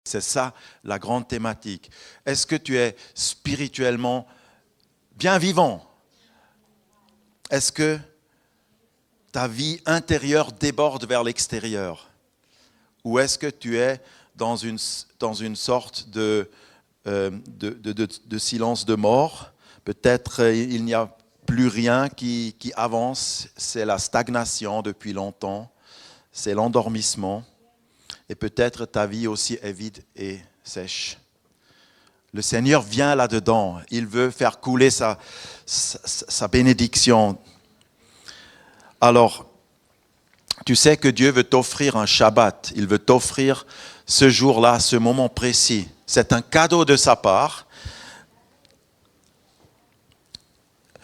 C'est ça la grande thématique. Est-ce que tu es spirituellement bien vivant? Est-ce que ta vie intérieure déborde vers l'extérieur? Ou est-ce que tu es dans une sorte de silence de mort? Peut-être il n'y a plus rien qui avance, c'est la stagnation depuis longtemps, c'est l'endormissement. Et peut-être ta vie aussi est vide et sèche. Le Seigneur vient là-dedans. Il veut faire couler sa bénédiction. Alors, tu sais que Dieu veut t'offrir un Shabbat. Il veut t'offrir ce jour-là, ce moment précis. C'est un cadeau de sa part.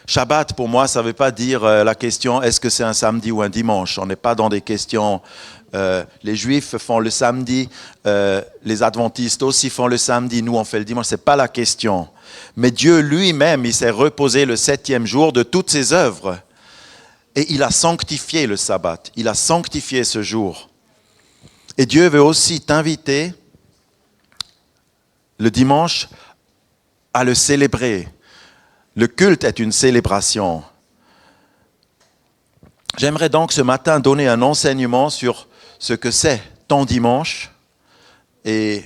Shabbat, pour moi, ça ne veut pas dire la question est-ce que c'est un samedi ou un dimanche. On n'est pas dans des questions... les Juifs font le samedi, les Adventistes aussi font le samedi, nous on fait le dimanche, ce n'est pas la question. Mais Dieu lui-même, il s'est reposé le 7e jour de toutes ses œuvres. Et il a sanctifié le sabbat, il a sanctifié ce jour. Et Dieu veut aussi t'inviter le dimanche à le célébrer. Le culte est une célébration. J'aimerais donc ce matin donner un enseignement sur ce que c'est ton dimanche et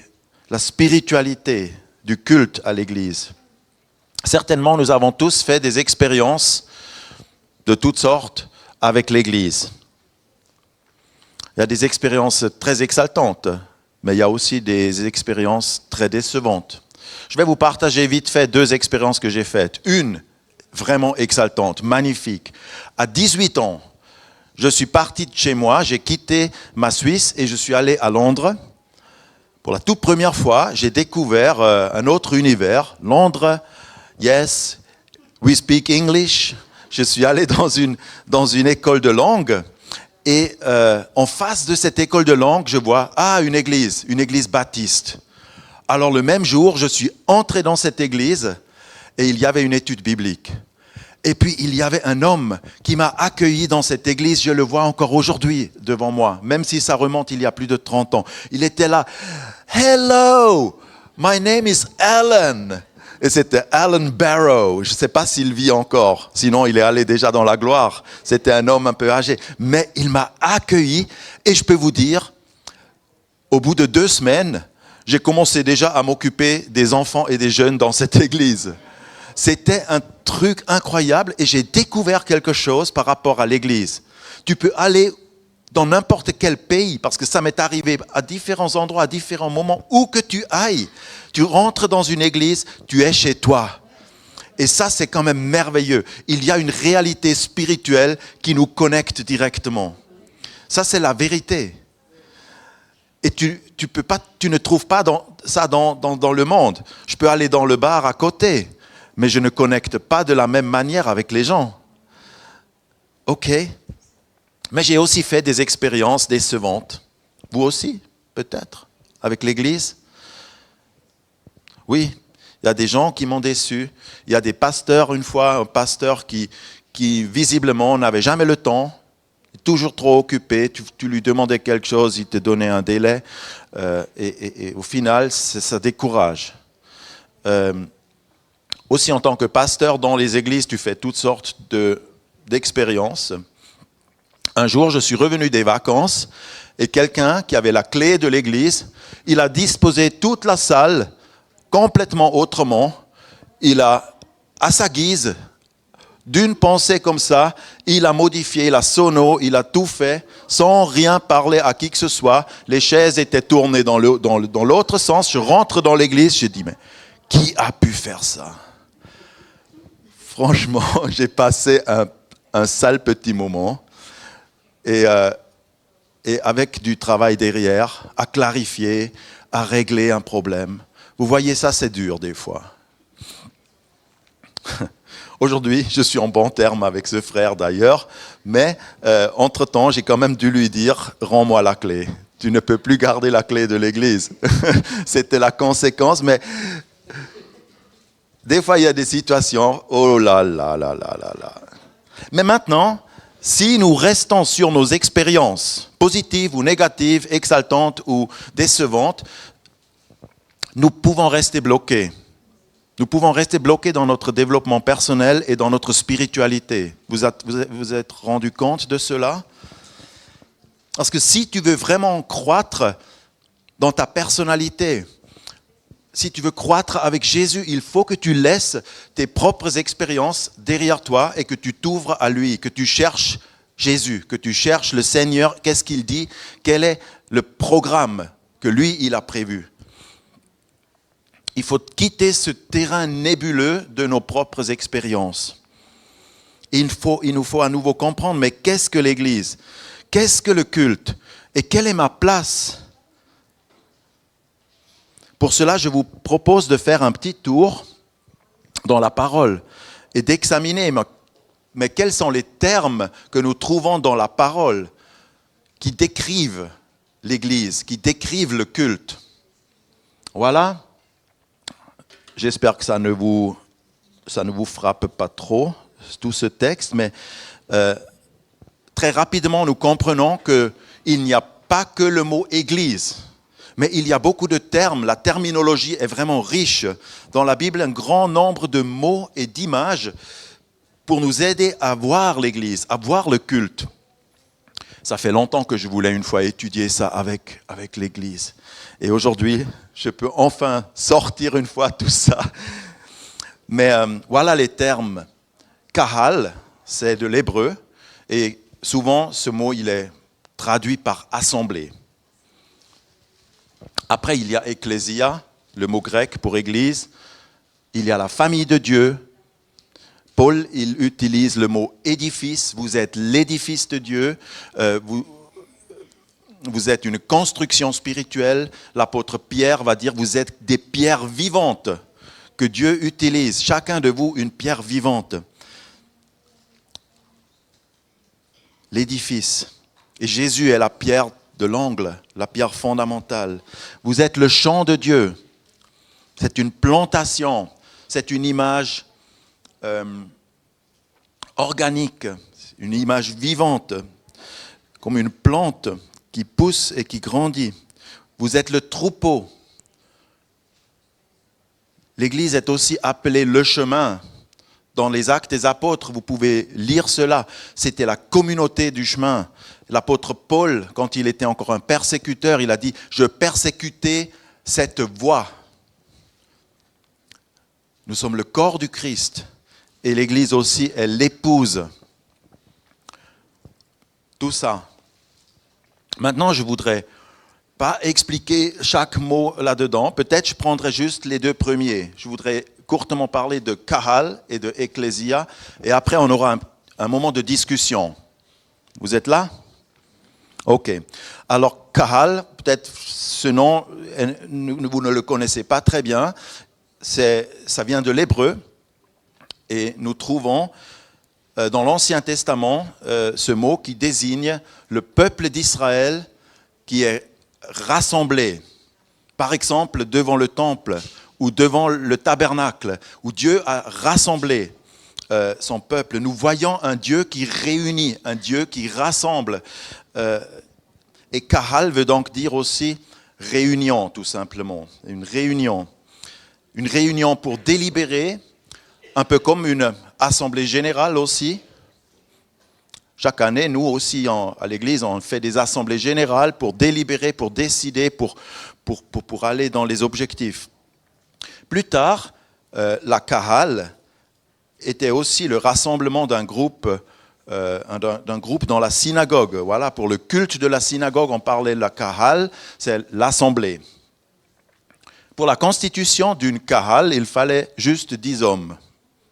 la spiritualité du culte à l'Église. Certainement, nous avons tous fait des expériences de toutes sortes avec l'Église. Il y a des expériences très exaltantes, mais il y a aussi des expériences très décevantes. Je vais vous partager vite fait 2 expériences que j'ai faites. Une, vraiment exaltante, magnifique. À 18 ans, je suis parti de chez moi, j'ai quitté ma Suisse et je suis allé à Londres. Pour la toute première fois, j'ai découvert un autre univers. Londres, yes, we speak English. Je suis allé dans une école de langue et en face de cette école de langue, je vois une église baptiste. Alors le même jour, je suis entré dans cette église et il y avait une étude biblique. Et puis il y avait un homme qui m'a accueilli dans cette église, je le vois encore aujourd'hui devant moi, même si ça remonte il y a plus de 30 ans. Il était là, « Hello, my name is Alan ». Et c'était Alan Barrow, je ne sais pas s'il vit encore, sinon il est allé déjà dans la gloire. C'était un homme un peu âgé, mais il m'a accueilli et je peux vous dire, au bout de 2 semaines, j'ai commencé déjà à m'occuper des enfants et des jeunes dans cette église. C'était un truc incroyable et j'ai découvert quelque chose par rapport à l'église. Tu peux aller dans n'importe quel pays, parce que ça m'est arrivé à différents endroits, à différents moments, où que tu ailles. Tu rentres dans une église, tu es chez toi. Et ça, c'est quand même merveilleux. Il y a une réalité spirituelle qui nous connecte directement. Ça, c'est la vérité. Et tu ne trouves pas ça dans le monde. Je peux aller dans le bar à côté, mais je ne connecte pas de la même manière avec les gens. Ok. Mais j'ai aussi fait des expériences décevantes. Vous aussi, peut-être, avec l'Église. Oui, il y a des gens qui m'ont déçu. Il y a des pasteurs, une fois, un pasteur qui visiblement n'avait jamais le temps, toujours trop occupé. Tu lui demandais quelque chose, il te donnait un délai. Et au final, ça décourage. Aussi, en tant que pasteur dans les églises, tu fais toutes sortes d'expériences. Un jour, je suis revenu des vacances et quelqu'un qui avait la clé de l'église, il a disposé toute la salle complètement autrement. Il a, à sa guise, d'une pensée comme ça, il a modifié la sono, il a tout fait sans rien parler à qui que ce soit. Les chaises étaient tournées dans l'autre sens. Je rentre dans l'église, je dis, mais qui a pu faire ça? Franchement, j'ai passé un sale petit moment. Et avec du travail derrière, à clarifier, à régler un problème. Vous voyez, ça, c'est dur des fois. Aujourd'hui, je suis en bon terme avec ce frère d'ailleurs, mais entre-temps, j'ai quand même dû lui dire « Rends-moi la clé. Tu ne peux plus garder la clé de l'église. » C'était la conséquence, mais des fois, il y a des situations, oh là là là là là là. Mais maintenant, si nous restons sur nos expériences, positives ou négatives, exaltantes ou décevantes, nous pouvons rester bloqués. Nous pouvons rester bloqués dans notre développement personnel et dans notre spiritualité. Vous êtes rendu compte de cela? Parce que si tu veux vraiment croître dans ta personnalité, si tu veux croître avec Jésus, il faut que tu laisses tes propres expériences derrière toi et que tu t'ouvres à lui, que tu cherches Jésus, que tu cherches le Seigneur, qu'est-ce qu'il dit, quel est le programme que lui, il a prévu. Il faut quitter ce terrain nébuleux de nos propres expériences. Il nous faut à nouveau comprendre, mais qu'est-ce que l'Église? Qu'est-ce que le culte? Et quelle est ma place? Pour cela, je vous propose de faire un petit tour dans la parole et d'examiner, mais quels sont les termes que nous trouvons dans la parole qui décrivent l'Église, qui décrivent le culte. Voilà. J'espère que ça ne vous frappe pas trop, tout ce texte, mais très rapidement, nous comprenons qu'il n'y a pas que le mot « Église ». Mais il y a beaucoup de termes, la terminologie est vraiment riche. Dans la Bible, un grand nombre de mots et d'images pour nous aider à voir l'Église, à voir le culte. Ça fait longtemps que je voulais une fois étudier ça avec l'Église. Et aujourd'hui, je peux enfin sortir une fois tout ça. Mais voilà les termes. Kahal, c'est de l'hébreu. Et souvent, ce mot, il est traduit par assemblée. Après, il y a ecclésia, le mot grec pour église. Il y a la famille de Dieu. Paul, il utilise le mot édifice. Vous êtes l'édifice de Dieu. Vous êtes une construction spirituelle. L'apôtre Pierre va dire, vous êtes des pierres vivantes que Dieu utilise. Chacun de vous, une pierre vivante. L'édifice. Et Jésus est la pierre de l'angle, la pierre fondamentale. Vous êtes le champ de Dieu. C'est une plantation, c'est une image organique, une image vivante, comme une plante qui pousse et qui grandit. Vous êtes le troupeau. L'Église est aussi appelée le chemin. Dans les Actes des Apôtres, vous pouvez lire cela. C'était la communauté du chemin. L'apôtre Paul, quand il était encore un persécuteur, il a dit « Je persécutais cette voie ». Nous sommes le corps du Christ et l'Église aussi est l'épouse. Tout ça. Maintenant, je ne voudrais pas expliquer chaque mot là-dedans. Peut-être je prendrai juste les deux premiers. Je voudrais courtement parler de Kahal et de Ecclésia et après on aura un moment de discussion. Vous êtes là? Ok. Alors, Kahal, peut-être ce nom, vous ne le connaissez pas très bien. Ça vient de l'hébreu. Et nous trouvons dans l'Ancien Testament ce mot qui désigne le peuple d'Israël qui est rassemblé. Par exemple, devant le temple ou devant le tabernacle, où Dieu a rassemblé son peuple. Nous voyons un Dieu qui réunit, un Dieu qui rassemble. Et Kahal veut donc dire aussi réunion, tout simplement. Une réunion pour délibérer, un peu comme une assemblée générale aussi. Chaque année, nous aussi, à l'Église, on fait des assemblées générales pour délibérer, pour décider, pour aller dans les objectifs. Plus tard, la Kahal était aussi le rassemblement d'un groupe dans la synagogue. Voilà, pour le culte de la synagogue, on parlait de la Kahal, c'est l'assemblée. Pour la constitution d'une Kahal, il fallait juste 10 hommes.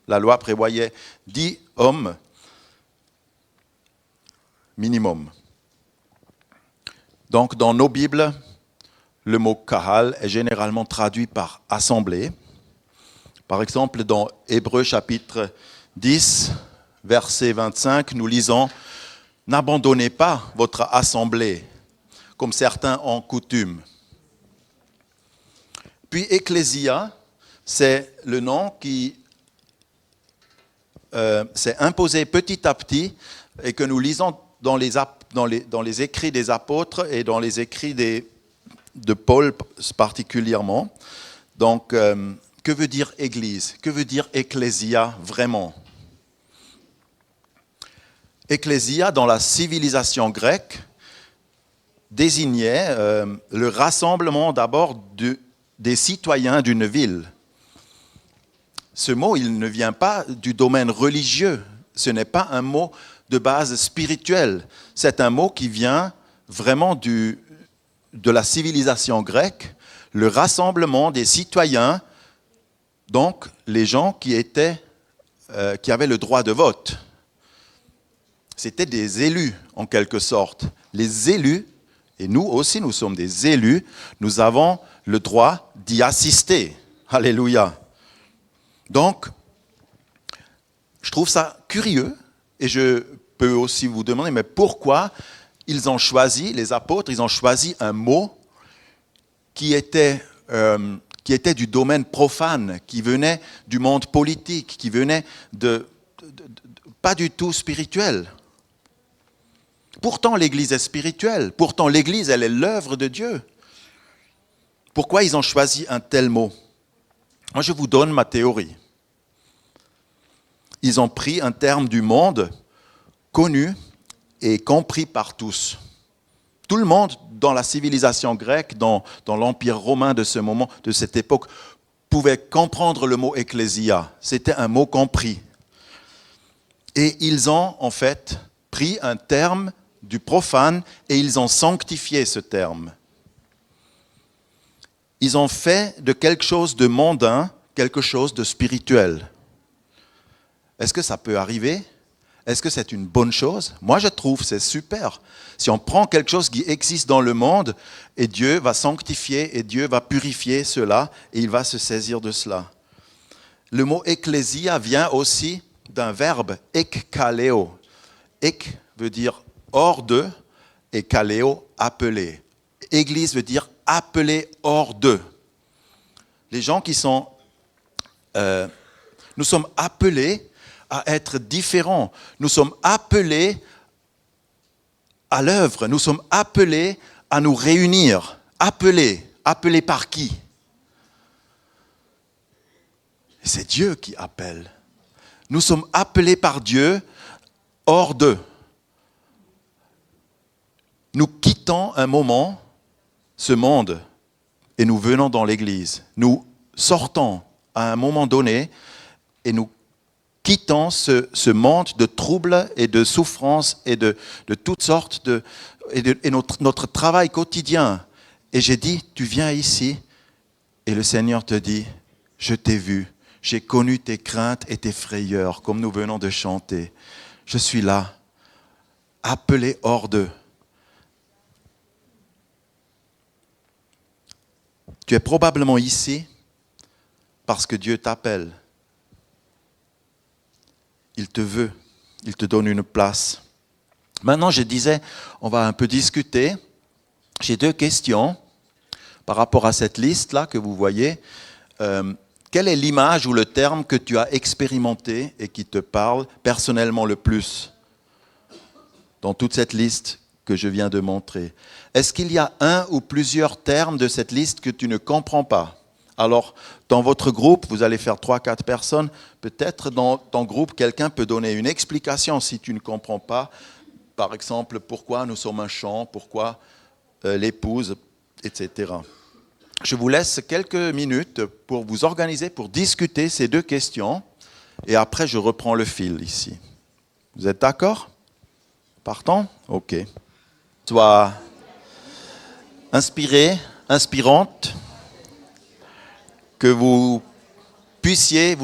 La loi prévoyait 10 hommes minimum. Donc, dans nos Bibles, le mot Kahal est généralement traduit par assemblée. Par exemple, dans Hébreux chapitre 10, verset 25, nous lisons « N'abandonnez pas votre assemblée, comme certains ont coutume. » Puis Ecclésia, c'est le nom qui s'est imposé petit à petit et que nous lisons dans les écrits des apôtres et dans les écrits de Paul particulièrement. Donc, que veut dire Église? Que veut dire Ecclésia vraiment? Ecclésia, dans la civilisation grecque, désignait le rassemblement d'abord des citoyens d'une ville. Ce mot, il ne vient pas du domaine religieux. Ce n'est pas un mot de base spirituelle. C'est un mot qui vient vraiment de la civilisation grecque, le rassemblement des citoyens, donc les gens qui avaient le droit de vote. C'était des élus, en quelque sorte. Les élus, et nous aussi nous sommes des élus, nous avons le droit d'y assister. Alléluia. Donc, je trouve ça curieux, et je peux aussi vous demander, mais pourquoi ils ont choisi, les apôtres, ils ont choisi un mot qui était du domaine profane, qui venait du monde politique, qui venait pas du tout spirituel. Pourtant, l'Église est spirituelle. Pourtant, l'Église, elle est l'œuvre de Dieu. Pourquoi ils ont choisi un tel mot? Moi, je vous donne ma théorie. Ils ont pris un terme du monde connu et compris par tous. Tout le monde, dans la civilisation grecque, dans l'Empire romain de ce moment, de cette époque, pouvait comprendre le mot ecclésia. C'était un mot compris. Et ils ont, en fait, pris un terme du profane et ils ont sanctifié ce terme. Ils ont fait de quelque chose de mondain quelque chose de spirituel. Est-ce que ça peut arriver? Est-ce que c'est une bonne chose? Moi, je trouve que c'est super. Si on prend quelque chose qui existe dans le monde et Dieu va sanctifier et Dieu va purifier cela et il va se saisir de cela. Le mot ecclésia vient aussi d'un verbe ekkaleo. Ek veut dire hors d'eux et kaleo, appeler. Église veut dire appeler hors d'eux. Les gens qui sont... nous sommes appelés à être différents. Nous sommes appelés à l'œuvre. Nous sommes appelés à nous réunir. Appelés. Appelés par qui? C'est Dieu qui appelle. Nous sommes appelés par Dieu hors d'eux. Nous quittons un moment ce monde et nous venons dans l'Église. Nous sortons à un moment donné et nous quittons ce monde de troubles et de souffrances et de toutes sortes, et notre travail quotidien. Et j'ai dit, tu viens ici et le Seigneur te dit, je t'ai vu, j'ai connu tes craintes et tes frayeurs, comme nous venons de chanter. Je suis là, appelé hors d'eux. Tu es probablement ici parce que Dieu t'appelle. Il te veut, il te donne une place. Maintenant, je disais, on va un peu discuter. J'ai 2 questions par rapport à cette liste-là que vous voyez. Quelle est l'image ou le terme que tu as expérimenté et qui te parle personnellement le plus dans toute cette liste que je viens de montrer? Est-ce qu'il y a un ou plusieurs termes de cette liste que tu ne comprends pas? Alors, dans votre groupe, vous allez faire 3-4 personnes. Peut-être dans ton groupe, quelqu'un peut donner une explication si tu ne comprends pas. Par exemple, pourquoi nous sommes un chant, pourquoi l'épouse, etc. Je vous laisse quelques minutes pour vous organiser, pour discuter ces 2 questions. Et après, je reprends le fil ici. Vous êtes d'accord? Partons? OK. Sois inspiré, inspirante. Que vous puissiez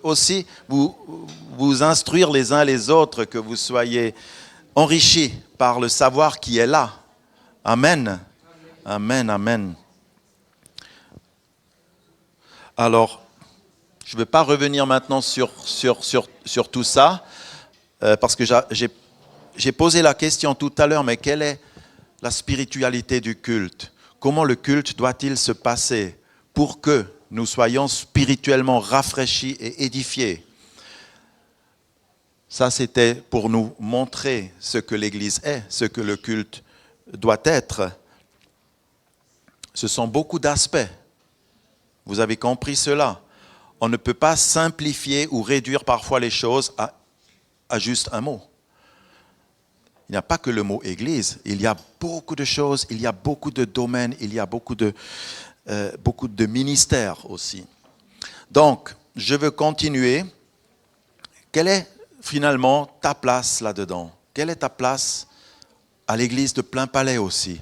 aussi vous instruire les uns les autres, que vous soyez enrichis par le savoir qui est là. Amen. Amen, amen. Alors, je ne vais pas revenir maintenant sur tout ça, parce que j'ai posé la question tout à l'heure, mais quelle est la spiritualité du culte? Comment le culte doit-il se passer pour que nous soyons spirituellement rafraîchis et édifiés? Ça, c'était pour nous montrer ce que l'Église est, ce que le culte doit être. Ce sont beaucoup d'aspects. Vous avez compris cela. On ne peut pas simplifier ou réduire parfois les choses à juste un mot. Il n'y a pas que le mot Église. Il y a beaucoup de choses, il y a beaucoup de domaines, il y a beaucoup de ministères aussi. Donc, je veux continuer. Quelle est finalement ta place là-dedans? Quelle est ta place à l'église de Plainpalais aussi?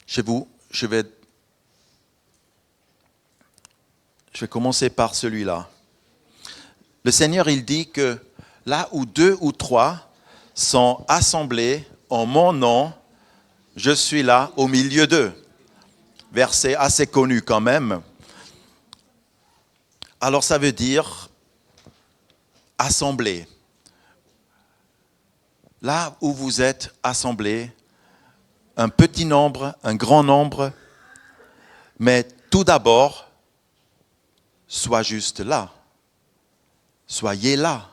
Je vais commencer par celui-là. Le Seigneur, il dit que là où 2 ou 3 sont assemblés en mon nom, je suis là au milieu d'eux. Verset assez connu quand même. Alors ça veut dire assemblés. Là où vous êtes assemblés, un petit nombre, un grand nombre, mais tout d'abord, sois juste là. Soyez là.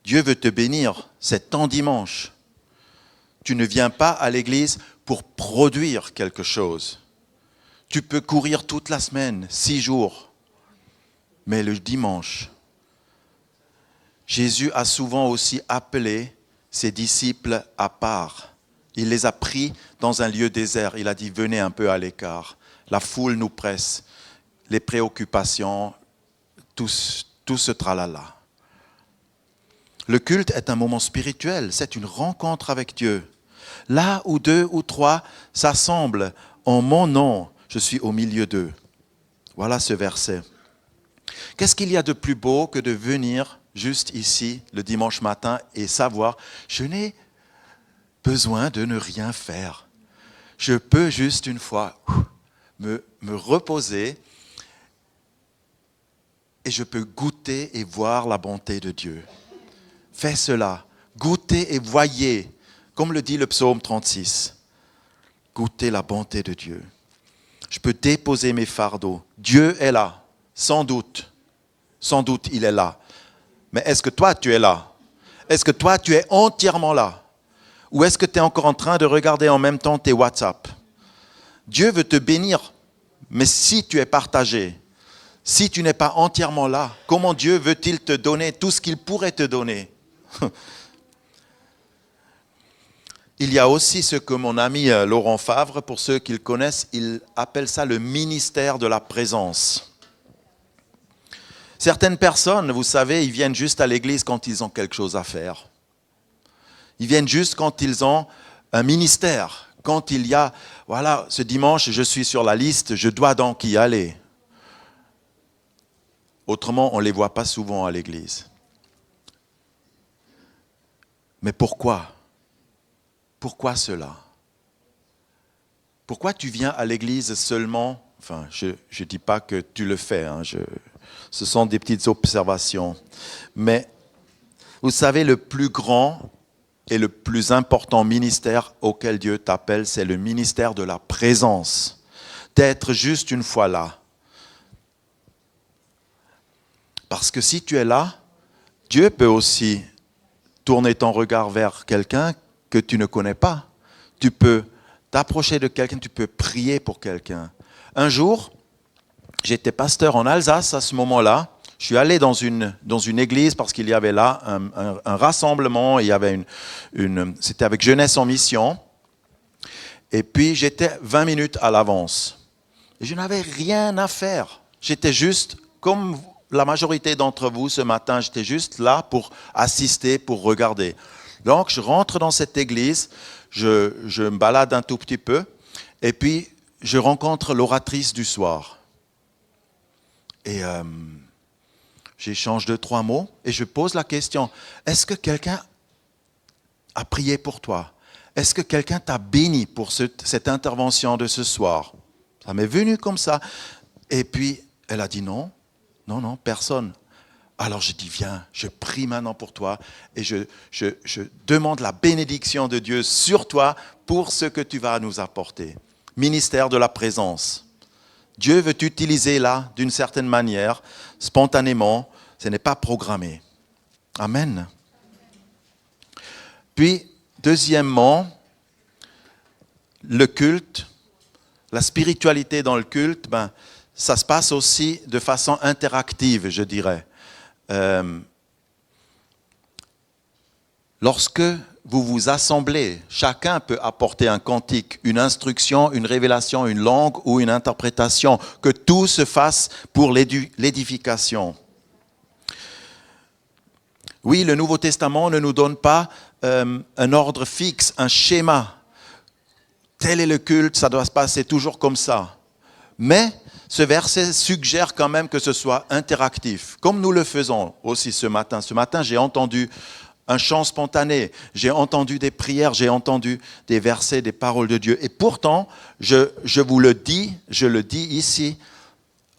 Dieu veut te bénir, c'est ton dimanche. Tu ne viens pas à l'église pour produire quelque chose. Tu peux courir toute la semaine, 6 jours, mais le dimanche, Jésus a souvent aussi appelé ses disciples à part. Il les a pris dans un lieu désert. Il a dit, venez un peu à l'écart. La foule nous presse, les préoccupations, tout ce tralala. Le culte est un moment spirituel, c'est une rencontre avec Dieu. Là où 2 ou 3 s'assemblent en mon nom, je suis au milieu d'eux. Voilà ce verset. Qu'est-ce qu'il y a de plus beau que de venir juste ici le dimanche matin et savoir, je n'ai besoin de ne rien faire. Je peux juste une fois me reposer et je peux goûter et voir la bonté de Dieu. Fais cela, goûtez et voyez, comme le dit le psaume 36. Goûtez la bonté de Dieu. Je peux déposer mes fardeaux. Dieu est là, sans doute il est là. Mais est-ce que toi tu es là? Est-ce que toi tu es entièrement là? Ou est-ce que tu es encore en train de regarder en même temps tes WhatsApp? Dieu veut te bénir, mais si tu es partagé, si tu n'es pas entièrement là, comment Dieu veut-il te donner tout ce qu'il pourrait te donner? Il y a aussi ce que mon ami Laurent Favre, pour ceux qui le connaissent, il appelle ça le ministère de la présence. Certaines personnes, vous savez, ils viennent juste à l'église quand ils ont quelque chose à faire. Ils viennent juste quand ils ont un ministère. Quand il y a, voilà, ce dimanche, je suis sur la liste, je dois donc y aller. Autrement, on ne les voit pas souvent à l'église. Mais pourquoi? Pourquoi cela? Pourquoi tu viens à l'église seulement? Enfin, je ne dis pas que tu le fais, ce sont des petites observations. Mais vous savez, le plus grand et le plus important ministère auquel Dieu t'appelle, c'est le ministère de la présence. D'être juste une fois là. Parce que si tu es là, Dieu peut aussi tourner ton regard vers quelqu'un que tu ne connais pas. Tu peux t'approcher de quelqu'un, tu peux prier pour quelqu'un. Un jour, j'étais pasteur en Alsace à ce moment-là. Je suis allé dans une église parce qu'il y avait là un rassemblement. Il y avait c'était avec Jeunesse en Mission. Et puis, j'étais 20 minutes à l'avance. Et je n'avais rien à faire. J'étais juste, comme la majorité d'entre vous ce matin, j'étais juste là pour assister, pour regarder. Donc, je rentre dans cette église, je me balade un tout petit peu, et puis je rencontre l'oratrice du soir. Et j'échange 2-3 mots, et je pose la question, est-ce que quelqu'un a prié pour toi? Est-ce que quelqu'un t'a béni pour cette intervention de ce soir? Ça m'est venu comme ça. Et puis, elle a dit non, personne. Alors je dis, viens, je prie maintenant pour toi et je demande la bénédiction de Dieu sur toi pour ce que tu vas nous apporter. Ministère de la présence. Dieu veut t'utiliser là d'une certaine manière, spontanément, ce n'est pas programmé. Amen. Puis, deuxièmement, le culte La spiritualité dans le culte, ça se passe aussi de façon interactive, je dirais. Lorsque vous vous assemblez, chacun peut apporter un cantique, une instruction, une révélation, une langue ou une interprétation, que tout se fasse pour l'édification. Oui, le Nouveau Testament ne nous donne pas un ordre fixe, un schéma. Tel est le culte, ça doit se passer toujours comme ça. Mais ce verset suggère quand même que ce soit interactif, comme nous le faisons aussi ce matin. Ce matin, j'ai entendu un chant spontané, j'ai entendu des prières, j'ai entendu des versets, des paroles de Dieu. Et pourtant, je vous le dis, je le dis ici,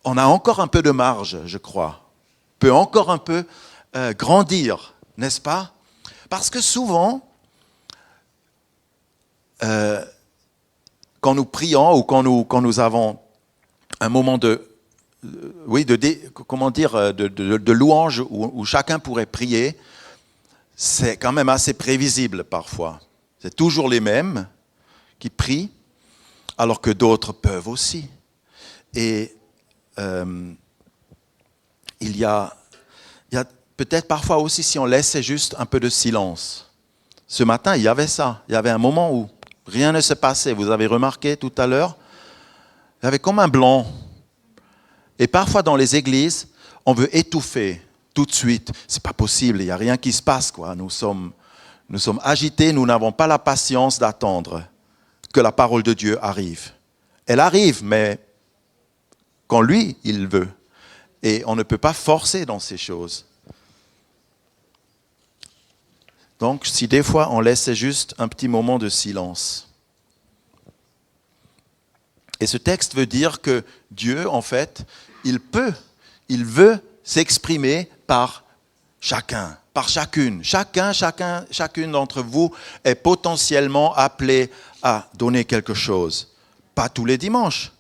on a encore un peu de marge, je crois. On peut encore un peu grandir, n'est-ce pas? Parce que souvent, quand nous prions ou quand nous avons un moment de louange où chacun pourrait prier, c'est quand même assez prévisible parfois. C'est toujours les mêmes qui prient, alors que d'autres peuvent aussi. Et il y a peut-être parfois aussi si on laissait juste un peu de silence. Ce matin, il y avait ça. Il y avait un moment où rien ne se passait. Vous avez remarqué tout à l'heure, il y avait comme un blanc. Et parfois dans les églises, on veut étouffer tout de suite. C'est pas possible, il n'y a rien qui se passe, quoi. Nous sommes agités, nous n'avons pas la patience d'attendre que la parole de Dieu arrive. Elle arrive, mais quand lui, il veut. Et on ne peut pas forcer dans ces choses. Donc, si des fois on laissait juste un petit moment de silence. Et ce texte veut dire que Dieu, en fait, il veut s'exprimer par chacun, par chacune. Chacune d'entre vous est potentiellement appelé à donner quelque chose. Pas tous les dimanches.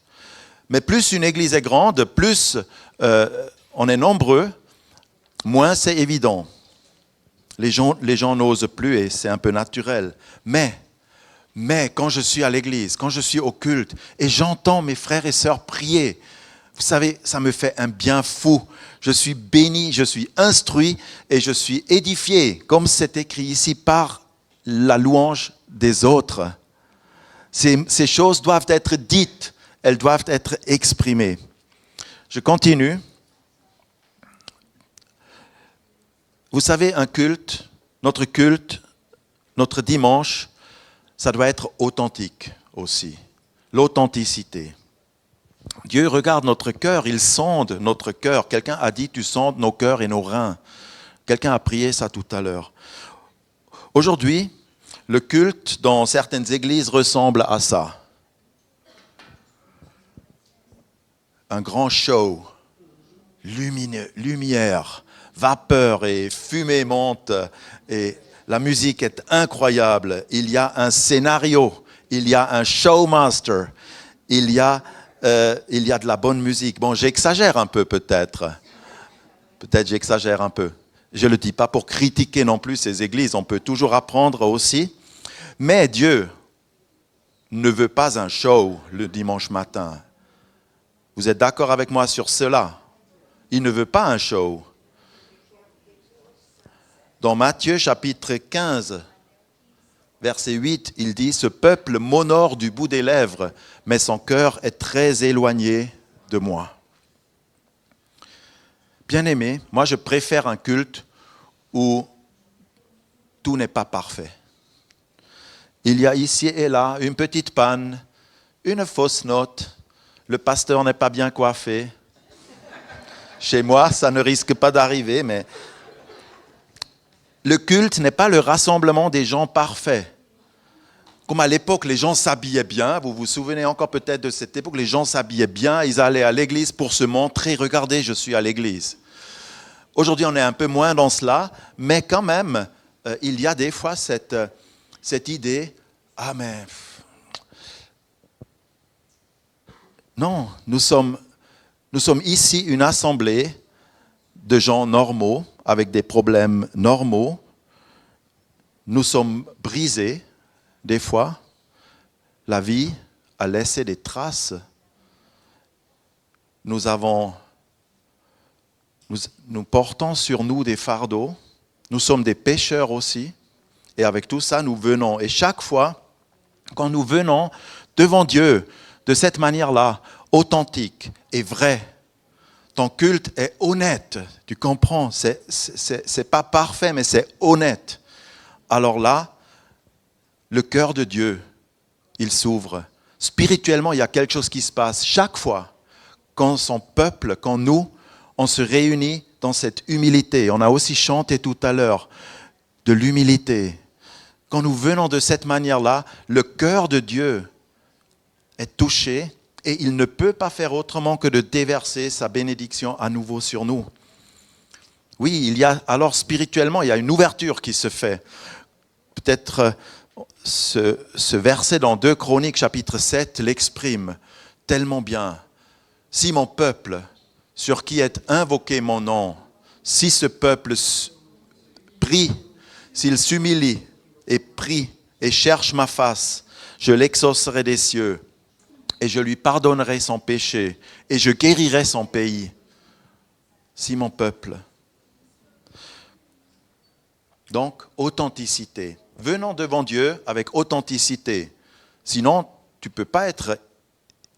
Mais plus une église est grande, plus on est nombreux, moins c'est évident. Les gens n'osent plus et c'est un peu naturel. Mais quand je suis à l'église, quand je suis au culte et j'entends mes frères et sœurs prier, vous savez, ça me fait un bien fou. Je suis béni, je suis instruit et je suis édifié, comme c'est écrit ici, par la louange des autres. Ces choses doivent être dites, elles doivent être exprimées. Je continue. Vous savez, un culte, notre dimanche, ça doit être authentique aussi. L'authenticité. Dieu regarde notre cœur, il sonde notre cœur. Quelqu'un a dit, tu sondes nos cœurs et nos reins. Quelqu'un a prié ça tout à l'heure. Aujourd'hui, le culte dans certaines églises ressemble à ça. Un grand show, lumière, vapeur et fumée monte et la musique est incroyable. Il y a un scénario, il y a un showmaster, il y a de la bonne musique. Bon, j'exagère un peu peut-être. Peut-être j'exagère un peu. Je ne le dis pas pour critiquer non plus ces églises. On peut toujours apprendre aussi. Mais Dieu ne veut pas un show le dimanche matin. Vous êtes d'accord avec moi sur cela? Il ne veut pas un show. Dans Matthieu chapitre 15, verset 8, il dit « Ce peuple m'honore du bout des lèvres, mais son cœur est très éloigné de moi. » Bien-aimés, moi je préfère un culte où tout n'est pas parfait. Il y a ici et là une petite panne, une fausse note, le pasteur n'est pas bien coiffé. Chez moi, ça ne risque pas d'arriver, mais le culte n'est pas le rassemblement des gens parfaits. Comme à l'époque, les gens s'habillaient bien. Vous vous souvenez encore peut-être de cette époque, les gens s'habillaient bien, ils allaient à l'église pour se montrer, regardez, je suis à l'église. Aujourd'hui, on est un peu moins dans cela, mais quand même, il y a des fois cette idée, ah mais... Non, nous sommes ici une assemblée de gens normaux, avec des problèmes normaux. Nous sommes brisés, des fois. La vie a laissé des traces. Nous portons sur nous des fardeaux. Nous sommes des pécheurs aussi. Et avec tout ça, nous venons. Et chaque fois, quand nous venons devant Dieu, de cette manière-là, authentique et vraie, ton culte est honnête. Tu comprends? C'est pas parfait, mais c'est honnête. Alors là, le cœur de Dieu, il s'ouvre. Spirituellement, il y a quelque chose qui se passe. Chaque fois, quand son peuple, quand nous, on se réunit dans cette humilité. On a aussi chanté tout à l'heure de l'humilité. Quand nous venons de cette manière-là, le cœur de Dieu est touché et il ne peut pas faire autrement que de déverser sa bénédiction à nouveau sur nous. Oui, alors spirituellement, il y a une ouverture qui se fait. Peut-être ce verset dans 2 Chroniques chapitre 7 l'exprime tellement bien. Si mon peuple, sur qui est invoqué mon nom, si ce peuple prie, s'il s'humilie et prie et cherche ma face, je l'exaucerai des cieux et je lui pardonnerai son péché et je guérirai son pays. Si mon peuple. Donc, authenticité. Venons devant Dieu avec authenticité. Sinon, tu ne peux pas être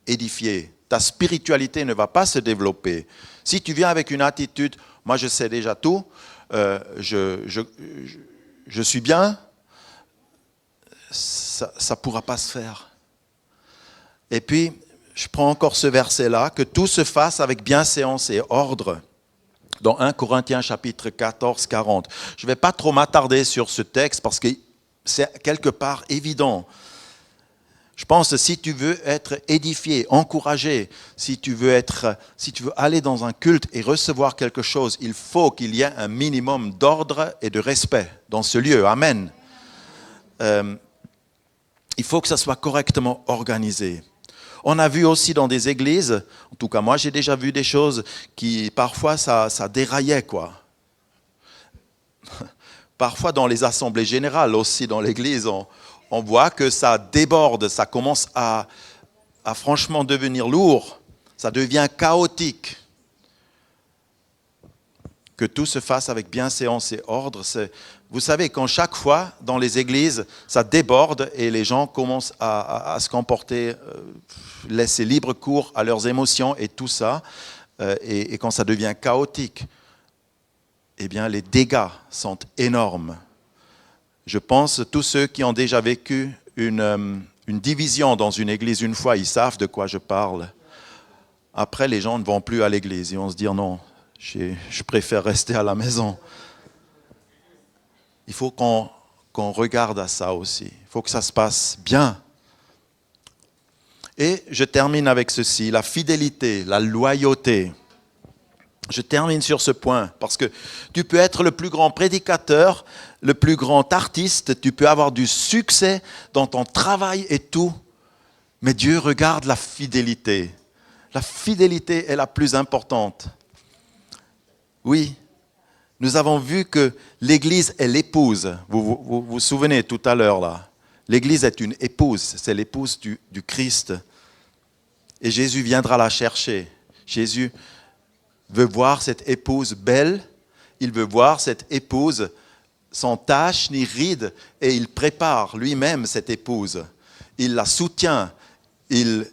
édifié. Ta spiritualité ne va pas se développer. Si tu viens avec une attitude, moi je sais déjà tout, je suis bien, ça ne pourra pas se faire. Et puis, je prends encore ce verset-là, que tout se fasse avec bienséance et ordre. Dans 1 Corinthiens chapitre 14, 40. Je ne vais pas trop m'attarder sur ce texte parce que c'est quelque part évident. Je pense que si tu veux être édifié, encouragé, si tu veux aller dans un culte et recevoir quelque chose, il faut qu'il y ait un minimum d'ordre et de respect dans ce lieu. Amen. Il faut que ça soit correctement organisé. On a vu aussi dans des églises, en tout cas moi j'ai déjà vu des choses qui parfois ça déraillait quoi. Parfois dans les assemblées générales aussi dans l'église, on voit que ça déborde, ça commence à franchement devenir lourd, ça devient chaotique. Que tout se fasse avec bienséance et ordre. Vous savez, quand chaque fois, dans les églises, ça déborde et les gens commencent à se comporter, laisser libre cours à leurs émotions et tout ça, et quand ça devient chaotique, eh bien, les dégâts sont énormes. Je pense tous ceux qui ont déjà vécu une division dans une église une fois, ils savent de quoi je parle. Après, les gens ne vont plus à l'église. Ils vont se dire non, je préfère rester à la maison. Il faut qu'on regarde à ça aussi. Il faut que ça se passe bien. Et je termine avec ceci, la fidélité, la loyauté. Je termine sur ce point, parce que tu peux être le plus grand prédicateur, le plus grand artiste, tu peux avoir du succès dans ton travail et tout, mais Dieu regarde la fidélité. La fidélité est la plus importante. Oui, nous avons vu que l'Église est l'épouse. Vous souvenez tout à l'heure là. L'Église est une épouse, c'est l'épouse du Christ. Et Jésus viendra la chercher. Jésus veut voir cette épouse belle, il veut voir cette épouse sans tache ni ride, et il prépare lui-même cette épouse. Il la soutient, il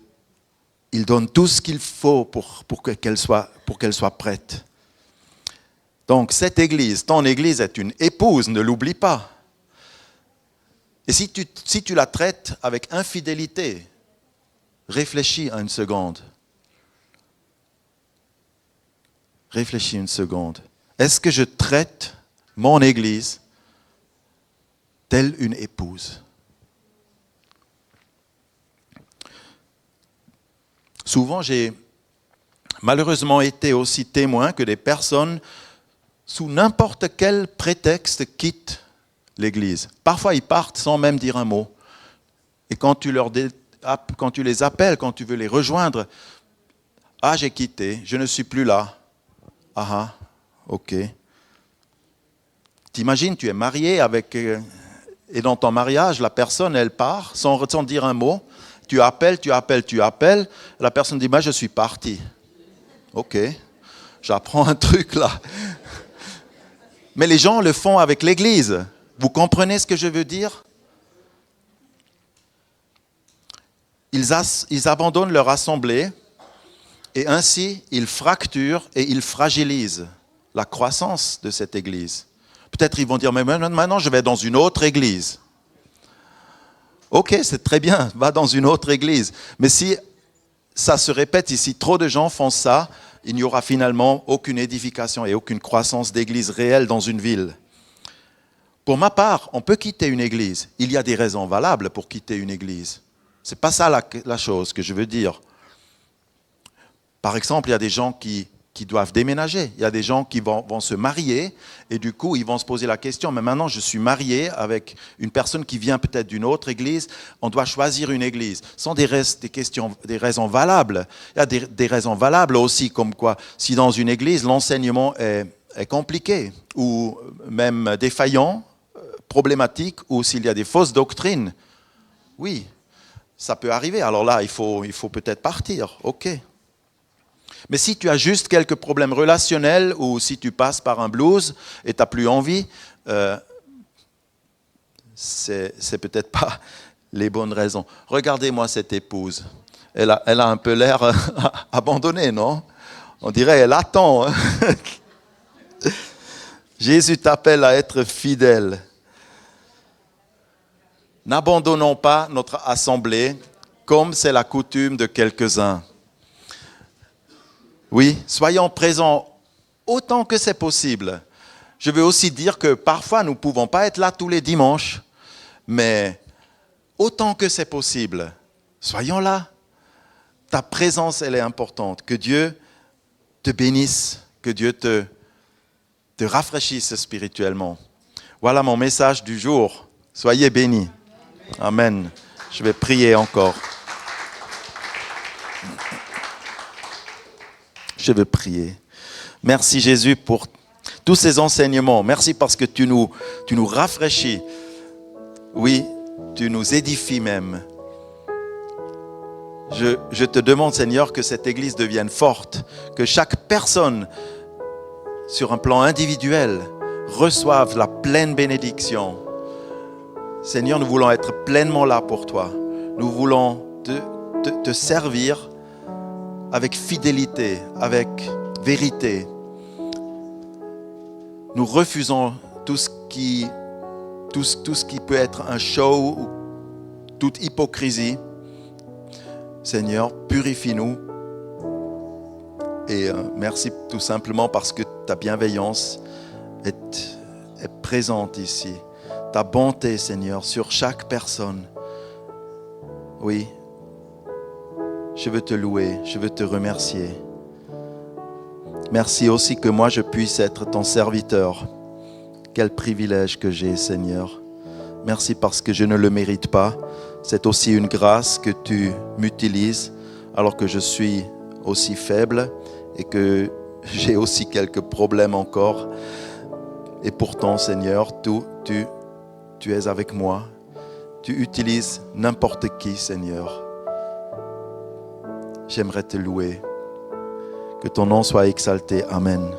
donne tout ce qu'il faut pour qu'elle soit prête. Donc cette église, ton église est une épouse, ne l'oublie pas. Et si tu la traites avec infidélité, réfléchis une seconde. Réfléchis une seconde. Est-ce que je traite mon église telle une épouse? Souvent, j'ai malheureusement été aussi témoin que des personnes, sous n'importe quel prétexte, quittent l'église. Parfois, ils partent sans même dire un mot. Et quand tu les appelles, quand tu veux les rejoindre, « Ah, j'ai quitté, je ne suis plus là. » Ah, ok. T'imagines, tu es marié et dans ton mariage, la personne, elle part sans dire un mot, tu appelles. La personne dit, je suis parti. Ok, j'apprends un truc là. Mais les gens le font avec l'Église. Vous comprenez ce que je veux dire? Ils abandonnent leur assemblée et ainsi ils fracturent et ils fragilisent la croissance de cette Église. Peut-être ils vont dire, mais maintenant je vais dans une autre Église. Ok, c'est très bien, va dans une autre Église. Mais si ça se répète, si trop de gens font ça, il n'y aura finalement aucune édification et aucune croissance d'église réelle dans une ville. Pour ma part, on peut quitter une église. Il y a des raisons valables pour quitter une église. Ce n'est pas ça la chose que je veux dire. Par exemple, il y a des gens qui doivent déménager. Il y a des gens qui vont se marier et du coup, ils vont se poser la question, mais maintenant, je suis marié avec une personne qui vient peut-être d'une autre église. On doit choisir une église. Ce sont des raisons valables. Il y a des raisons valables aussi, comme quoi, si dans une église, l'enseignement est compliqué ou même défaillant, problématique, ou s'il y a des fausses doctrines, oui, ça peut arriver. Alors là, il faut peut-être partir. OK. Mais si tu as juste quelques problèmes relationnels ou si tu passes par un blues et tu n'as plus envie, c'est peut-être pas les bonnes raisons. Regardez-moi cette épouse. Elle a un peu l'air abandonnée, non? On dirait elle attend. Hein. Jésus t'appelle à être fidèle. N'abandonnons pas notre assemblée comme c'est la coutume de quelques-uns. Oui, soyons présents autant que c'est possible. Je veux aussi dire que parfois, nous ne pouvons pas être là tous les dimanches, mais autant que c'est possible, soyons là. Ta présence, elle est importante. Que Dieu te bénisse, que Dieu te rafraîchisse spirituellement. Voilà mon message du jour. Soyez bénis. Amen. Je vais prier encore. Je veux prier. Merci Jésus pour tous ces enseignements. Merci parce que tu nous rafraîchis. Oui, tu nous édifies même. Je te demande Seigneur que cette Église devienne forte, que chaque personne sur un plan individuel reçoive la pleine bénédiction. Seigneur, nous voulons être pleinement là pour toi. Nous voulons te servir avec fidélité, avec vérité. Nous refusons tout ce qui peut être un show ou toute hypocrisie. Seigneur, purifie-nous. Et merci tout simplement parce que ta bienveillance est présente ici. Ta bonté, Seigneur, sur chaque personne. Oui. Je veux te louer, je veux te remercier. Merci aussi que moi je puisse être ton serviteur. Quel privilège que j'ai, Seigneur. Merci parce que je ne le mérite pas. C'est aussi une grâce que tu m'utilises alors que je suis aussi faible et que j'ai aussi quelques problèmes encore. Et pourtant, Seigneur, tu es avec moi. Tu utilises n'importe qui, Seigneur. J'aimerais te louer. Que ton nom soit exalté. Amen.